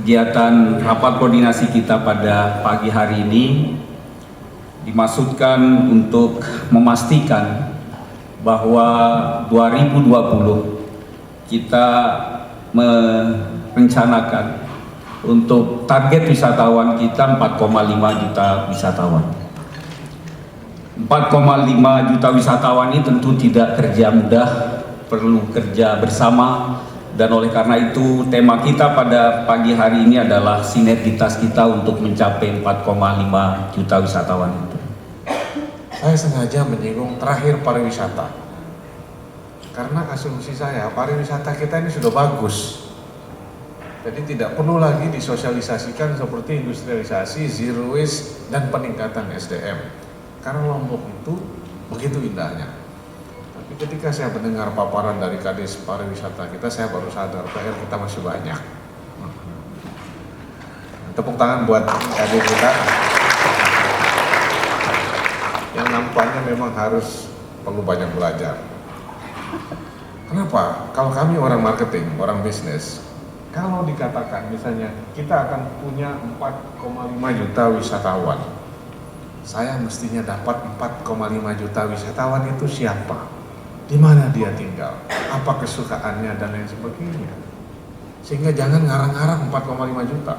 Kegiatan rapat koordinasi kita pada pagi hari ini dimaksudkan untuk memastikan bahwa 2020 kita merencanakan untuk target wisatawan kita 4,5 juta wisatawan. 4,5 juta wisatawan ini tentu tidak kerja mudah, perlu kerja bersama, dan oleh karena itu tema kita pada pagi hari ini adalah sinergitas kita untuk mencapai 4,5 juta wisatawan itu. Saya sengaja menyinggung terakhir pariwisata, karena asumsi saya pariwisata kita ini sudah bagus. Jadi tidak perlu lagi disosialisasikan seperti industrialisasi, zero waste, dan peningkatan SDM. Karena Lombok itu begitu indahnya. Tapi ketika saya mendengar paparan dari Kadis Pariwisata kita, saya baru sadar PR kita masih banyak. Tepuk tangan buat Kadis kita. Yang nampaknya memang harus perlu banyak belajar. Kenapa? Kalau kami orang marketing, orang bisnis, kalau dikatakan misalnya kita akan punya 4,5 juta wisatawan, saya mestinya dapat 4,5 juta wisatawan itu siapa? Di mana dia tinggal? Apa kesukaannya dan lain sebagainya? Sehingga jangan ngarang-ngarang 4,5 juta.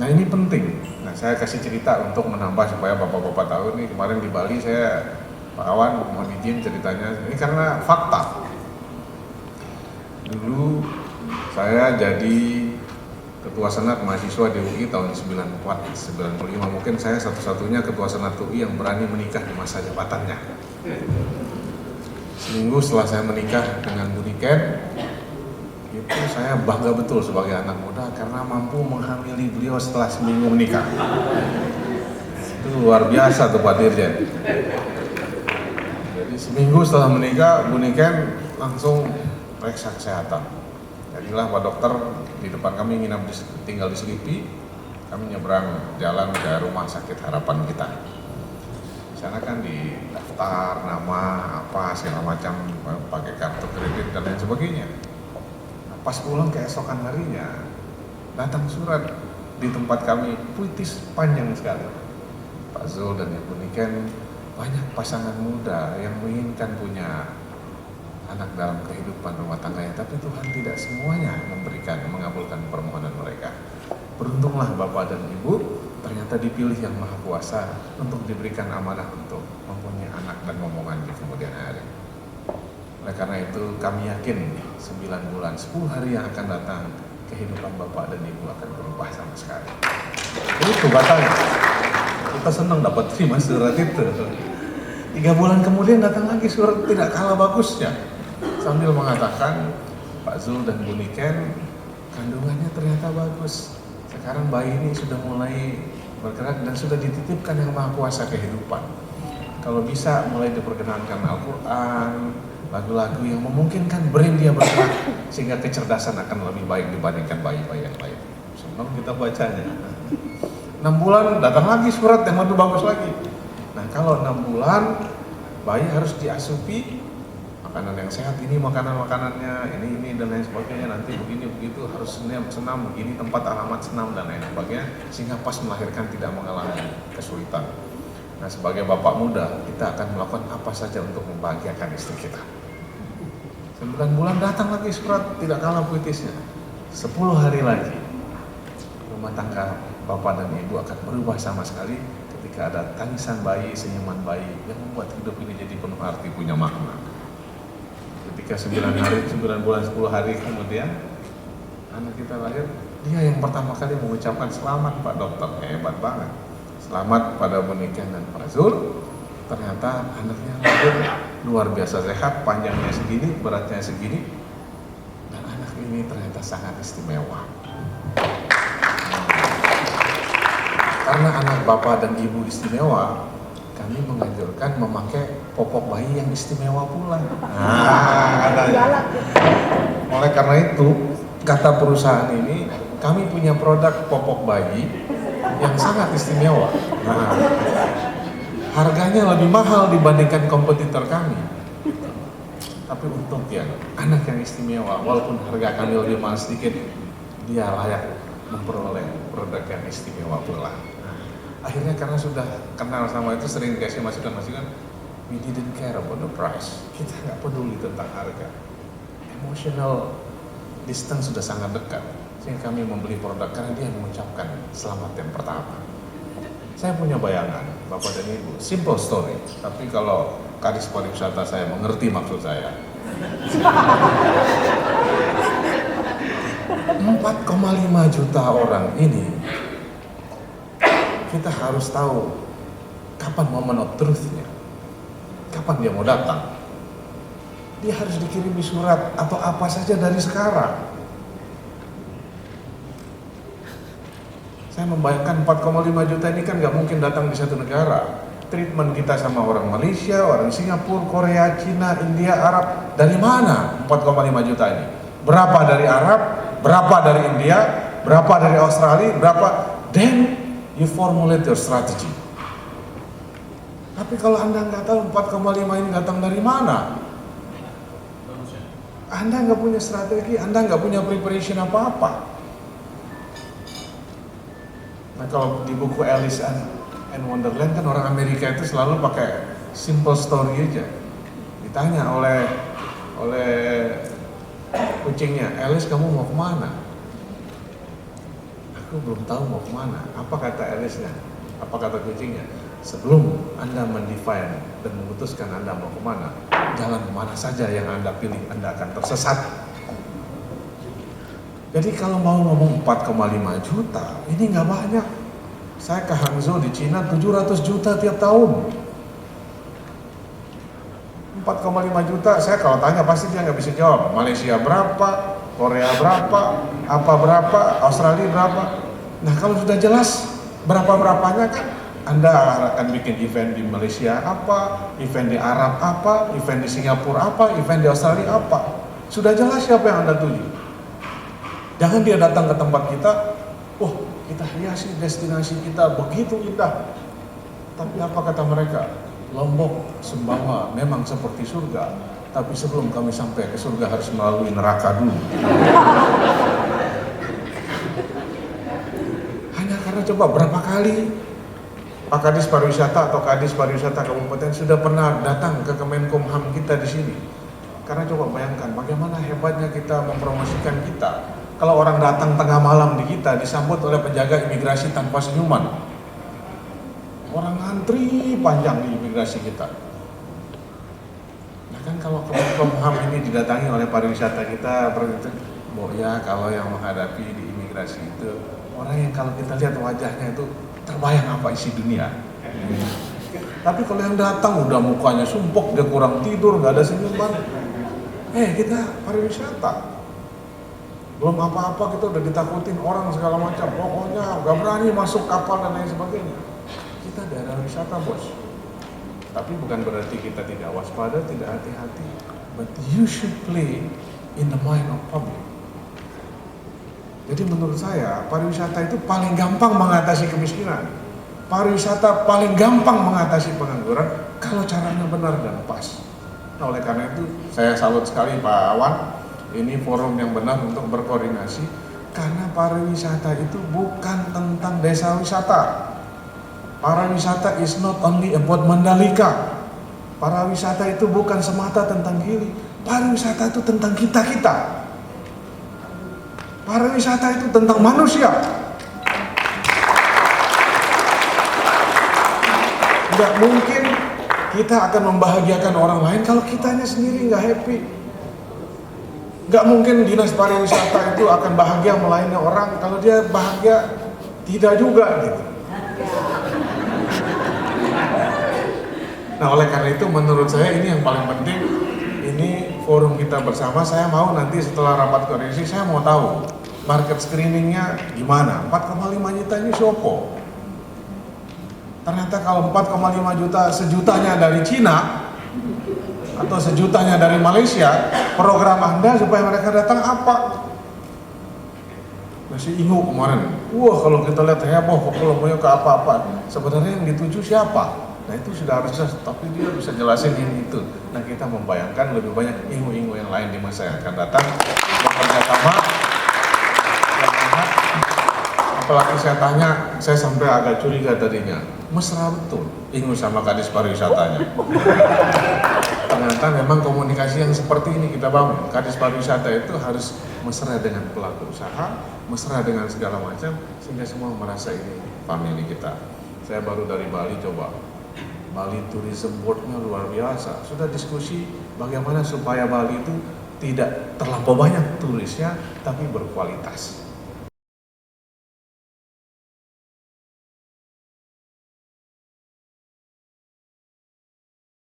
Nah ini penting. Nah saya kasih cerita untuk menambah supaya bapak-bapak tahu nih, kemarin di Bali saya Pak Awan mohon izin ceritanya. Ini karena fakta. Dulu saya jadi Ketua Senat Mahasiswa di UI tahun 94-95, mungkin saya satu-satunya Ketua Senat UI yang berani menikah di masa jabatannya. Seminggu setelah saya menikah dengan Bu Niken, itu saya bangga betul sebagai anak muda karena mampu menghamili beliau setelah seminggu menikah. Itu luar biasa tuh Pak Dirjen. Jadi seminggu setelah menikah, Bu Niken langsung periksa kesehatan. Jadilah Pak Dokter di depan kami tinggal di Selipi, kami nyebrang jalan ke rumah sakit harapan kita. Di sana kan di daftar nama apa segala macam, pakai kartu kredit dan lain sebagainya. Nah, pas pulang keesokan harinya datang surat di tempat kami, puitis panjang sekali. Pak Zul dan Ibu Niken, banyak pasangan muda yang menginginkan punya anak dalam kehidupan rumah tangganya, tapi Tuhan tidak semuanya mengabulkan permohonan mereka. Beruntunglah Bapak dan Ibu ternyata dipilih yang Maha Kuasa untuk diberikan amanah untuk mempunyai anak dan momongan di kemudian hari. Oleh karena itu kami yakin 9 bulan, 10 hari yang akan datang, kehidupan Bapak dan Ibu akan berubah sama sekali. Itu batalnya. Kita senang dapat terima surat itu. 3 bulan kemudian datang lagi surat tidak kalah bagusnya, sambil mengatakan Pak Zul dan Bu Niken kandungannya ternyata bagus. Sekarang bayi ini sudah mulai bergerak dan sudah dititipkan yang Maha Kuasa kehidupan. Kalau bisa mulai diperkenankan Al-Quran, lagu-lagu yang memungkinkan brain dia bergerak sehingga kecerdasan akan lebih baik dibandingkan bayi-bayi yang lain. Senang kita bacanya. 6 bulan datang lagi surat yang lebih bagus lagi. Nah kalau 6 bulan bayi harus diasupi makanan yang sehat, ini makanan-makanannya, ini dan lain sebagainya, nanti begini begitu, harus senam begini, tempat alamat senam dan lain sebagainya, sehingga pas melahirkan tidak mengalami kesulitan. Nah sebagai bapak muda kita akan melakukan apa saja untuk membahagiakan istri kita. 9 bulan datang lagi surat tidak kalah puitisnya. 10 hari lagi rumah tangga bapak dan ibu akan berubah sama sekali ketika ada tangisan bayi, senyuman bayi yang membuat hidup ini jadi penuh arti, punya makna. Ketika 9 bulan 10 hari kemudian anak kita lahir, dia yang pertama kali mengucapkan selamat Pak Dokter, hebat banget. Selamat pada Bu Niken dan Pak Zul. Ternyata anaknya lahir luar biasa sehat, panjangnya segini, beratnya segini, dan anak ini ternyata sangat istimewa. Karena anak bapak dan ibu istimewa, kami menganjurkan memakai popok bayi yang istimewa pula. Oleh karena itu, kata perusahaan ini, kami punya produk popok bayi yang sangat istimewa. Harganya lebih mahal dibandingkan kompetitor kami. tapi untuk yang anak yang istimewa, walaupun harga kami lebih mahal sedikit, dia layak memperoleh produk yang istimewa pula. Akhirnya karena sudah kenal sama itu, sering dikasih masukan-masukan, we didn't care about the price. Kita nggak peduli tentang harga. Emotional distance sudah sangat dekat, sehingga kami membeli produk karena dia mengucapkan selamat yang pertama. Saya punya bayangan, Bapak dan Ibu, simple story, tapi kalau Kadis Pariwisata saya mengerti maksud saya. 4,5 juta orang ini, kita harus tahu kapan moment of truth-nya, kapan dia mau datang. Dia harus dikirimi surat atau apa saja dari sekarang. Saya membayangkan 4,5 juta ini kan nggak mungkin datang di satu negara. Treatment kita sama orang Malaysia, orang Singapura, Korea, Cina, India, Arab, dari mana 4,5 juta ini? Berapa dari Arab, berapa dari India, berapa dari Australia, berapa? Then you formulate your strategy. Tapi kalau Anda nggak tahu 4,5 ini datang dari mana, Anda nggak punya strategi, Anda nggak punya preparation apa-apa. Nah kalau di buku Alice and Wonderland kan orang Amerika itu selalu pakai simple story aja. Ditanya oleh kucingnya, Alice kamu mau kemana? Aku belum tahu mau kemana. Apa kata Alice-nya? Apa kata kucingnya? Sebelum Anda mendefine dan memutuskan Anda mau kemana, jalan kemana saja yang Anda pilih, Anda akan tersesat. Jadi kalau mau ngomong 4,5 juta, ini nggak banyak. Saya ke Hangzhou di Cina 700 juta tiap tahun. 4,5 juta, saya kalau tanya pasti dia nggak bisa jawab. Malaysia berapa, Korea berapa, apa berapa, Australia berapa. Nah kalau sudah jelas berapa-berapanya kan, Anda akan bikin event di Malaysia apa, event di Arab apa, event di Singapura apa, event di Australia apa. Sudah jelas siapa yang Anda tuju. Jangan dia datang ke tempat kita, wah kita hiasi destinasi kita begitu indah. Tapi apa kata mereka? Lombok, Sumbawa memang seperti surga, tapi sebelum kami sampai ke surga harus melalui neraka dulu. Hanya karena coba berapa kali Pak Kadis Pariwisata atau Kadis Pariwisata Kabupaten sudah pernah datang ke Kemenkumham kita di sini. Karena coba bayangkan bagaimana hebatnya kita mempromosikan kita. Kalau orang datang tengah malam di kita disambut oleh penjaga imigrasi tanpa senyuman. Orang ngantri panjang di imigrasi kita. Nah kan kalau Kemenkumham ini didatangi oleh pariwisata kita, ya kalau yang menghadapi di imigrasi itu orang yang kalau kita lihat wajahnya itu terbayang apa isi dunia. Tapi kalau yang datang udah mukanya sumpuk, dia kurang tidur, nggak ada senyuman. Kita pariwisata. Belum apa-apa kita udah ditakutin orang segala macam. Pokoknya nggak berani masuk kapal dan lain sebagainya. Kita daerah wisata bos. Tapi bukan berarti kita tidak waspada, tidak hati-hati. But you should play in the mind of public. Jadi menurut saya pariwisata itu paling gampang mengatasi kemiskinan. Pariwisata paling gampang mengatasi pengangguran kalau caranya benar dan pas. Nah oleh karena itu saya salut sekali Pak Awan. Ini forum yang benar untuk berkoordinasi. Karena pariwisata itu bukan tentang desa wisata. Pariwisata is not only about Mandalika. Pariwisata itu bukan semata tentang Gili. Pariwisata itu tentang kita-kita. Pariwisata itu tentang manusia. Tidak mungkin kita akan membahagiakan orang lain kalau kitanya sendiri nggak happy. Nggak mungkin dinas pariwisata itu akan bahagia melayani orang kalau dia bahagia tidak juga gitu. Nah oleh karena itu menurut saya ini yang paling penting. Ini forum kita bersama. Saya mau nanti setelah rapat koordinasi saya mau tahu market screeningnya gimana. 4,5 juta ini siapa? Ternyata kalau 4,5 juta sejutanya dari Cina atau sejutanya dari Malaysia, program Anda supaya mereka datang apa? Masih ingu kemarin. Wah kalau kita lihat heboh kalau mau ke apa-apa. Sebenarnya yang dituju siapa? Nah itu sudah harus jelas, tapi dia bisa jelasin ini itu. Nah kita membayangkan lebih banyak ilmu-ilmu yang lain di masa yang akan datang bekerja sama. Apalagi saya tanya, saya sampai agak curiga tadinya, mesra betul Ingu sama kadis pariwisatanya. Ternyata memang komunikasi yang seperti ini kita bangun. Kadis pariwisata itu harus mesra dengan pelaku usaha, mesra dengan segala macam, sehingga semua merasa ini family kita. Saya baru dari Bali coba. Bali Tourism Board-nya luar biasa. Sudah diskusi bagaimana supaya Bali itu tidak terlampau banyak turisnya, tapi berkualitas.